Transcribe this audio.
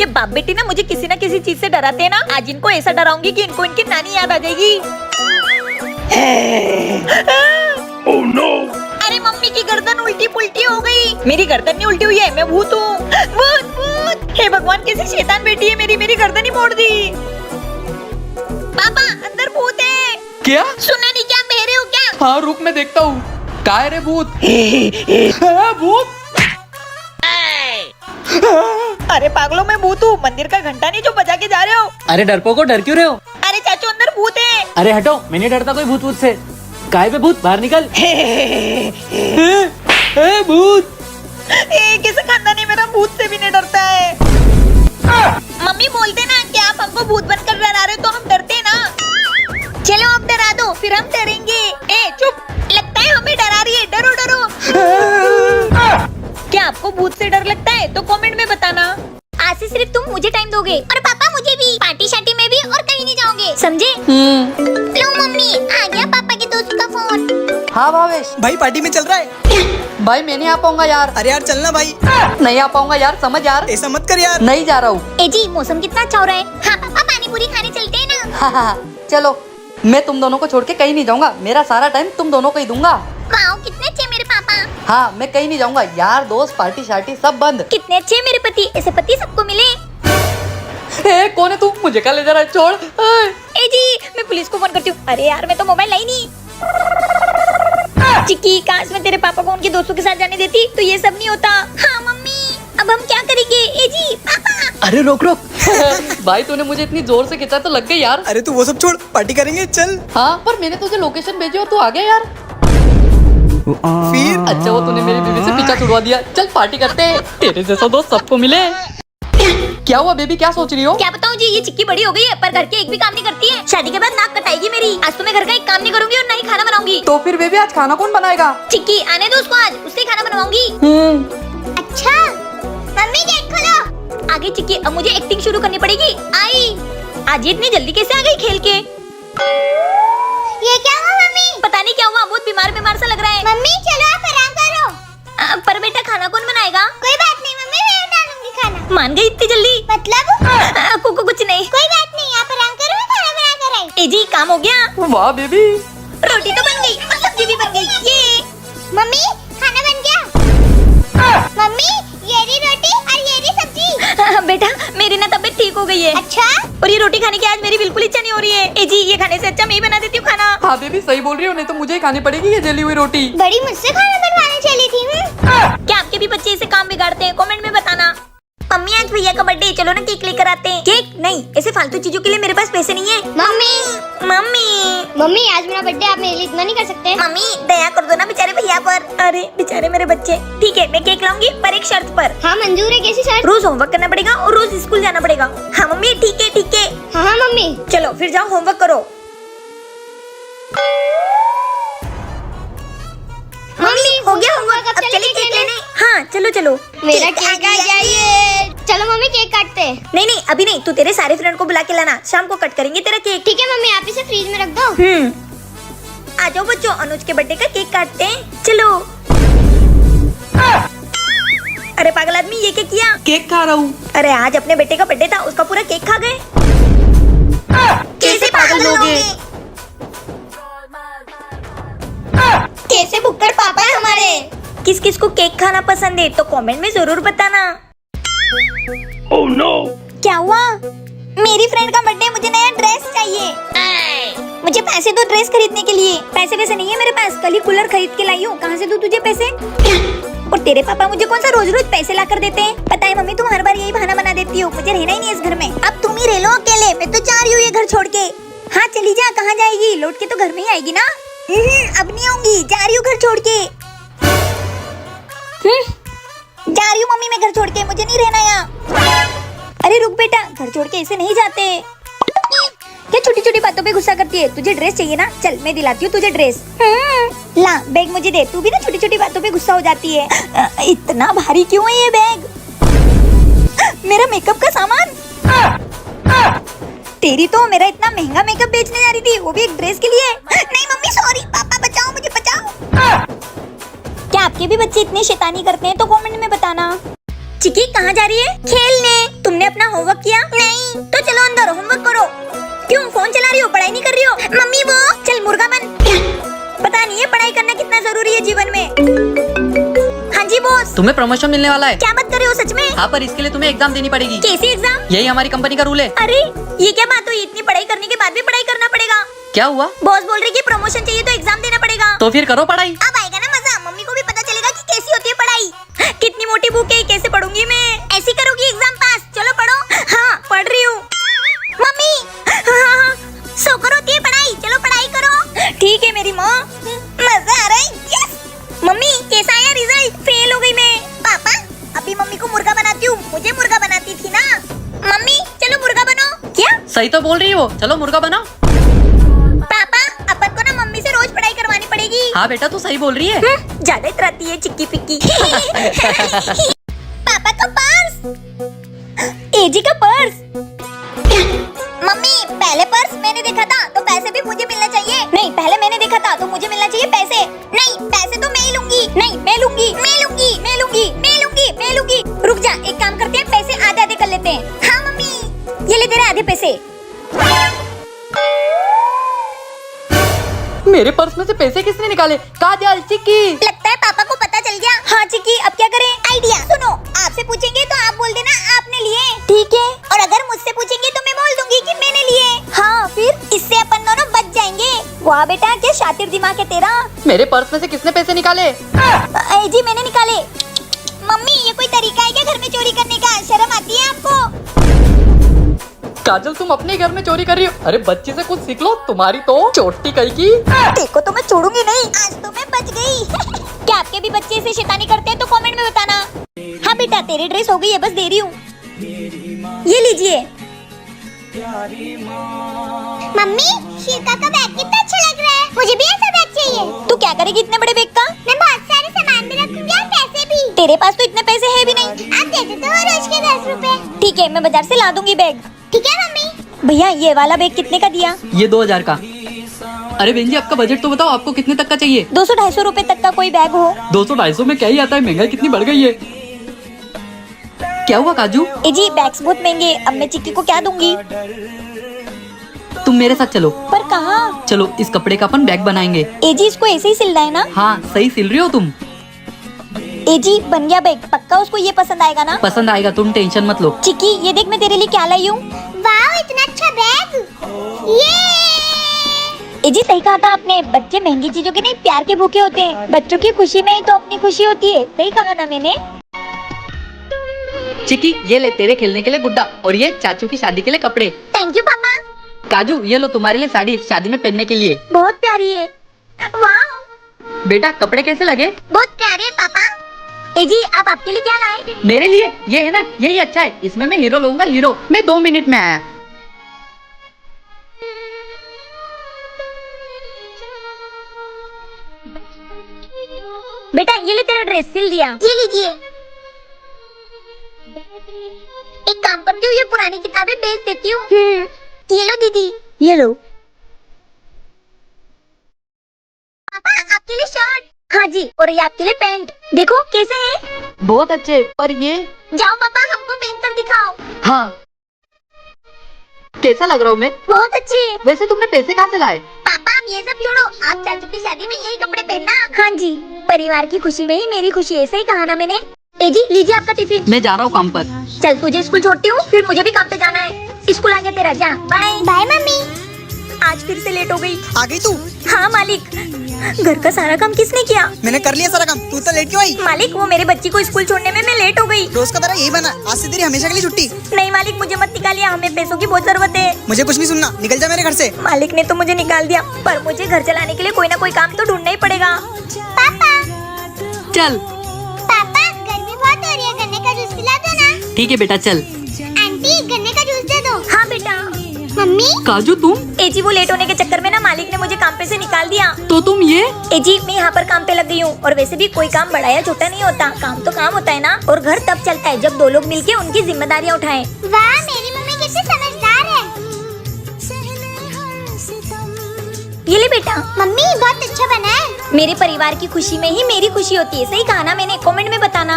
ये बाप बेटी ना मुझे किसी ना किसी चीज से डराते हैं ना। आज इनको ऐसा डराऊंगी कि इनको इनकी नानी याद आ जाएगी। Oh no! अरे मम्मी की गर्दन उल्टी पुल्टी हो गई। मेरी गर्दन नहीं उल्टी हुई है, मैं भूत हूँ। भूत भूत। हे भगवान, कैसी शैतान बेटी है मेरी गर्दन ही मोड़ दी। पापा अंदर भूत है। क्या? सुना नहीं क्या? बहरे हो क्या? हाँ रुक मैं देखता हूँ। काय रे भूत? भूत? अरे पागलों, मैं भूत हूँ। मंदिर का घंटा नहीं जो बजा के जा रहे हो। अरे डरपोको डर क्यों रहे हो? अरे चाचू अंदर भूत है। अरे हटो, मैं नहीं डरता कोई भूत से। काय पे भूत, बाहर निकल। भूत? कैसे खानदान है मेरा, भूत से भी नहीं डरता है। मम्मी बोलते ना कि आप हमको भूत बनकर डरा रहे हो तो हम डरते ना। चलो अब डरा दो, फिर हम डरेंगे। चुप, लगता है हमें डरा रही है। डरो डरो। क्या आपको भूत से डर लगता है तो कमेंट में बताना। आज से सिर्फ तुम मुझे टाइम दोगे और पापा मुझे भी। पार्टी शार्टी में भी और कहीं नहीं जाओगे, समझे? लो मम्मी, आ गया पापा के दोस्त का फोन। हाँ भावेश भाई पार्टी में चल रहा है। भाई मैं नहीं आ पाऊंगा यार। अरे यार चलना भाई। नहीं आ पाऊंगा यार, समझ यार। ऐसा मत कर यार। नहीं जा रहा हूँ। ए जी, मौसम कितना अच्छा हो रहा है। हाँ पापा, पानी पूरी खाने चलते हैं ना। हाँ, चलो। मैं तुम दोनों को छोड़ के कहीं नहीं जाऊंगा। मेरा सारा टाइम तुम दोनों को ही दूंगा। वाओ, कितने अच्छे मेरे पापा। हाँ, मैं कहीं नहीं जाऊंगा। यार दोस्त पार्टी शार्टी सब बंद। कितने अच्छे मेरे पति। ऐसे पति सबको मिले। कौन है तू? मुझे क्या ले जा रहा है? छोड़। ए जी, मैं पुलिस को फोन करती हूँ। अरे यार, मैं तो मोबाइल लाई नहीं। चिक्की, काश मैं तेरे पापा को उनके दोस्तों के साथ जाने देती तो ये सब नहीं होता। हाँ मम्मी, अब हम क्या करेंगे? ए जी पापा। अरे रोक रोक। भाई तूने मुझे इतनी जोर से खींचा तो लग गई यार। अरे तू वो सब छोड़, पार्टी करेंगे चल। हाँ, पर मैंने तुझे लोकेशन भेजी और तू आ गया यार। फिर अच्छा, वो तूने मेरी बीवी से पीछा छुड़वा दिया। चल पार्टी करते हैं। तेरे जैसा दोस्त सबको मिले। क्या हुआ बेबी, क्या सोच रही हो? क्या बताऊँ जी, ये चिक्की बड़ी हो गई है पर घर के एक भी काम नहीं करती है। शादी के बाद नाक कटाएगी मेरी। आज तो मैं घर का एक काम नहीं करूंगी और ना ही खाना बनाऊंगी। तो फिर बेबी आज खाना कौन बनाएगा? चिक्की आने दो उसको, आज उससे खाना बनवाऊंगी। अच्छा मम्मी गेट खोलो। आगे चिक्की, अब मुझे एक्टिंग शुरू करनी पड़ेगी। आई, आज ये इतनी जल्दी कैसे आ गई खेल के? ये क्या हुआ मम्मी? पता नहीं क्या हुआ, बहुत बीमार सा लग रहा है। मम्मी चलो आप आराम करो। पर बेटा खाना कौन बनाएगा? कोई बात नहीं मम्मी, मैं बना लूंगी खाना। मान गई इतनी जल्दी? मतलब कुछ नहीं। कोई बात नहीं, आप आराम करो, मैं खाना बना कर आई। ए जी, काम हो गया। वाह बेबी, रोटी तो बन गई और सब्जी भी बन गई। ये मम्मी खाना बन गया। मम्मी ये रही रोटी और ये रही सब्जी। बेटा मेरी ना तबीयत ठीक हो गई है। अच्छा? और ये रोटी खाने की आज मेरी बिल्कुल इच्छा नहीं हो रही है। ए जी, ये खाने से अच्छा मैं ही बना देती हूँ खाना। हाँ बेबी सही बोल रही हो, नहीं तो मुझे ही खानी पड़ेगी ये जली हुई रोटी। बड़ी मुझसे खाना बनवाने चली थी। क्या आपके भी बच्चे ऐसे काम बिगाड़ते हैं? कमेंट में बताना। मम्मी आज भैया का बर्थडे, चलो ना केक लेकर आते हैं। केक नहीं, ऐसे फालतू चीजों के लिए मेरे पास पैसे नहीं है। मम्मी आज मेरा बर्थडे, आप मेरे लिए इतना नहीं कर सकते? मम्मी दया कर दो ना बेचारे भैया पर। अरे बेचारे मेरे बच्चे। ठीक है, मैं केक लाऊंगी पर एक शर्त पर। हाँ मंजूर है। कैसी शर्त? रोज होमवर्क करना पड़ेगा और रोज स्कूल जाना पड़ेगा। हाँ मम्मी ठीक है ठीक है। हाँ मम्मी। चलो फिर जाओ होमवर्क करो। मम्मी हो गया होमवर्क, अब चलिए केक लेने। हाँ चलो चलो। मेरा केक आ जाइए। चलो मम्मी केक काटते हैं। नहीं अभी नहीं, तू तेरे सारे फ्रेंड को बुला के लाना, शाम को कट करेंगे तेरा केक। ठीक है मम्मी, आप इसे फ्रीज में रख दो। आ जाओ बच्चों, अनुज के बर्थडे का केक काटते हैं। चलो। अरे पागल आदमी, ये क्या किया? केक खा रहा हूँ। अरे आज अपने बेटे का बर्थडे था, उसका पूरा केक खा गए। कैसे पागल लोग हैं? कैसे भुक्कड़ पापा है हमारे। किस किस को केक खाना पसंद है तो कमेंट में जरूर बताना। Oh no! क्या हुआ? मेरी फ्रेंड का बर्थडे, मुझे नया ड्रेस चाहिए। मुझे पैसे दो ड्रेस खरीदने के लिए। पैसे वैसे नहीं है मेरे पास, कल ही कूलर खरीद के लाई हूँ। कहाँ से दूं तुझे पैसे? और तेरे पापा मुझे कौन सा रोज रोज पैसे ला कर देते हैं? पता है मम्मी, तुम हर बार यही बहाना बना देती हो। मुझे रहना ही नहीं इस घर में। अब तुम ही रह लो अकेले, मैं तो जा रही हूँ ये घर छोड़ के। हाँ चली जा, कहाँ जाएगी? लौट के तो घर में ही आएगी ना। अब नहीं आऊंगी, जा रही हूँ घर छोड़ के। जा रही हूँ मम्मी, मैं घर छोड़ के, मुझे नहीं रहना यहाँ। अरे रुक बेटा, घर छोड़ के ऐसे नहीं जाते। क्या छोटी छोटी बातों पे गुस्सा करती है? तुझे ड्रेस चाहिए ना, चल मैं दिलाती हूँ तुझे ड्रेस। ला बैग मुझे दे। तू भी ना छोटी छोटी बातों पे गुस्सा हो जाती है। इतना भारी क्यों है ये बैग? मेरा मेकअप का सामान। तेरी तो मेरा इतना महंगा मेकअप बेचने जा रही थी, वो भी एक ड्रेस के लिए। नहीं मम्मी सॉरी, पापा बचाओ मुझे, बचाओ। क्या आपके भी बच्चे इतने शैतानी करते हैं तो कमेंट में बताना। चिकी कहाँ जा रही है? खेलने। तुमने अपना होमवर्क किया? नहीं। तो चलो अंदर होमवर्क करो। क्यों फोन चला रही हो, पढ़ाई नहीं कर रही हो? मम्मी वो चल मुर्गा बन। पता नहीं है पढ़ाई करना कितना जरूरी है जीवन में। हाँ जी बॉस। तुम्हें प्रमोशन मिलने वाला है। क्या बात कर रहे हो सच में? हाँ, पर इसके लिए तुम्हें एग्जाम देनी पड़ेगी। कैसी एग्जाम? यही हमारी कंपनी का रूल है। अरे ये क्या बात हुई, इतनी पढ़ाई करने के बाद भी पढ़ाई करना पड़ेगा? क्या हुआ? बॉस बोल रही कि प्रमोशन चाहिए तो एग्जाम देना पड़ेगा। तो फिर करो पढ़ाई। अब आएगा ना मजा, मम्मी को भी पता चलेगा कि कैसी होती है पढ़ाई। कितनी मोटी बुक है, कैसे पढ़ूंगी मैं? ऐसी करोगी एग्जाम पास? चलो पढ़ो। हाँ पढ़ रही हूँ मम्मी। हाँ, सोकर होती है पढ़ाई, चलो पढ़ाई करो। ठीक है मेरी माँ, मजा आ रहा है। यस मम्मी कैसा आया रिजल्ट? फेल हो गई मैं। पापा अभी मम्मी को मुर्गा बनाती हूँ, मुझे मुर्गा बनाती थी ना। मम्मी चलो मुर्गा बनो। क्या? सही तो बोल रही हो, चलो मुर्गा बनाओ। पापा अपन को ना मम्मी से रोज पढ़ाई करवानी पड़ेगी। हाँ बेटा तू सही बोल रही है। ज्यादा इतराती है चिक्की पिक्की। पापा का पर्स, एजी का पर्स। मम्मी पहले पर्स मैंने देखा था तो पैसे भी मुझे मिलना चाहिए। नहीं पहले मैंने देखा था तो मुझे मिलना चाहिए पैसे। नहीं पैसे तो मैं ही लूंगी। नहीं मैं लूंगी, मैं लूंगी, मैं लूंगी, मैं लूंगी, मैं लूंगी। रुक जा, एक काम करते हैं, पैसे आधे आधे कर लेते हैं। हाँ मम्मी ये ले तेरे आधे पैसे। मेरे पर्स में से पैसे किसने निकाले? काजल, चिक्की। लगता है पापा को पता चल गया। हाँ चिक्की अब क्या करें? आइडिया सुनो, आपसे पूछेंगे तो आप बोल देना आपने लिए, ठीक है? और अगर मुझसे पूछेंगे तो मैं बोल दूंगी कि मैंने लिए। हाँ फिर इससे अपन दोनों बच जाएंगे। वाह बेटा क्या शातिर दिमाग है तेरा। मेरे पर्स में से किसने पैसे निकाले? जी मैंने निकाले। मम्मी ये कोई तरीका है क्या घर में चोरी करने का? शर्म आती है आपको? काजल तुम अपने घर में चोरी कर रही हो? अरे बच्चे से कुछ सीख लो, तुम्हारी तो चोटी कहीं की। देखो तो मैं छोड़ूंगी नहीं, आज तो मैं बच गई। क्या आपके भी बच्चे ऐसे शैतानी करते हैं तो कमेंट में बताना। हाँ बेटा तेरी ड्रेस हो गई है, बस दे रही हूँ। ये लीजिए। मम्मी शिल्पा का बैग कितना अच्छा लग रहा है, मुझे भी ऐसा बैग चाहिए। तू क्या करेगी इतने बड़े बैग का? मैं बहुत सारे सामान भी रखूंगी और पैसे भी। तेरे पास तो इतने पैसे है भी नहीं। आप दे दो तो रोज के 10 रुपए। ठीक है मैं बाजार से ला दूंगी बैग। ठीक है मम्मी। भैया ये वाला बैग कितने का दिया? ये 2000 का। अरे बहन जी आपका बजट तो बताओ, आपको कितने तक का चाहिए? 200-250 रुपए तक का कोई बैग हो। 200-250 में क्या ही आता है, महंगाई कितनी बढ़ गई है। क्या हुआ काजू? जी बैग्स बहुत महंगे, अब मैं चिक्की को क्या दूंगी? तुम मेरे साथ चलो। पर कहाँ? चलो इस कपड़े का अपन बैग बनाएंगे। जी इसको ऐसे ही सिलना है ना? हाँ सही सिल रही हो तुम। जी बन गया बैग, पक्का उसको ये पसंद आएगा ना? पसंद आएगा, तुम टेंशन मत लो। चिक्की ये देख मैं तेरे लिए क्या लाई हूँ। वाह इतना अच्छा बैग। ये जी सही कहा था आपने, बच्चे महंगी चीजों के नहीं प्यार के भूखे होते हैं। बच्चों की खुशी में ही तो अपनी खुशी होती है, सही कहा ना मैंने? चिक्की ये ले तेरे खेलने के लिए गुड्डा, और ये चाचू की शादी के लिए कपड़े। थैंक यू पापा। काजू ये लो तुम्हारे लिए साड़ी, शादी में पहनने के लिए। बहुत प्यारी है। वाह बेटा कपड़े कैसे लगे? बहुत प्यारे है पापा। जी आप आपके लिए क्या लाए? मेरे लिए ये है ना, यही अच्छा है, इसमें मैं हीरो लूंगा, हीरो। मैं 2 मिनट में आया। बेटा ये ले तेरा ड्रेस सिल दिया। ये लीजिए। एक काम करती हूँ, ये पुरानी किताबें बेच देती हूँ। ये लो दीदी। ये लो पापा आपके लिए शर्ट। हाँ जी, और ये आपके लिए पैंट। देखो कैसे है? बहुत अच्छे, पर ये जाओ पापा हमको पहन कर दिखाओ। हाँ कैसा लग रहा हूँ मैं? बहुत अच्छे है। वैसे तुमने पैसे कहाँ से लाए? पापा आप ये सब छोड़ो, आप चाचू की शादी में यही कपड़े पहनना। हाँ जी, परिवार की खुशी में ही मेरी खुशी है, सही कहा ना मैंने? जी लीजिए आपका टिफिन। मैं जा रहा हूँ काम पर। चल तुझे स्कूल छोड़ती हूँ, फिर मुझे भी काम पे जाना है। स्कूल आ गया तेरा, जा बाय। Bye mummy. आज फिर से लेट हो गई। आ गई तू? हाँ मालिक, घर का सारा काम किसने किया? मैंने कर लिया सारा काम, तू तो लेट क्यों आई? मालिक वो मेरे बच्ची को स्कूल छोड़ने में मैं लेट हो गई। रोज का तरह यही बना, आज से तेरी हमेशा के लिए छुट्टी। नहीं मालिक मुझे मत निकालिए, हमें पैसों की बहुत जरूरत है। मुझे कुछ नहीं सुनना, निकल जा मेरे घर से। मालिक ने तो मुझे निकाल दिया, पर मुझे घर चलाने के लिए कोई ना कोई काम तो ढूंढना ही पड़ेगा। पापा चल पापा गर्मी बहुत हो रही है, गन्ने का जूस पिला दो ना। ठीक है बेटा चल। आंटी गन्ने का जूस दे दो। हाँ बेटा। मम्मी काजू तुम? जी वो लेट होने के चक्कर में ना मालिक ने मुझे काम पे से निकाल दिया। तो तुम ये? जी मैं यहाँ पर काम पे लग गई हूँ, और वैसे भी कोई काम बड़ा या छोटा नहीं होता, काम तो काम होता है ना। और घर तब चलता है जब 2 लोग मिलके उनकी जिम्मेदारियाँ उठाएं। वाह मेरी मम्मी कितनी समझदार है। ये ले बेटा। मम्मी बहुत अच्छा बना है। मेरे परिवार की खुशी में ही मेरी खुशी होती है, सही कहा ना मैंने? कमेंट में बताना।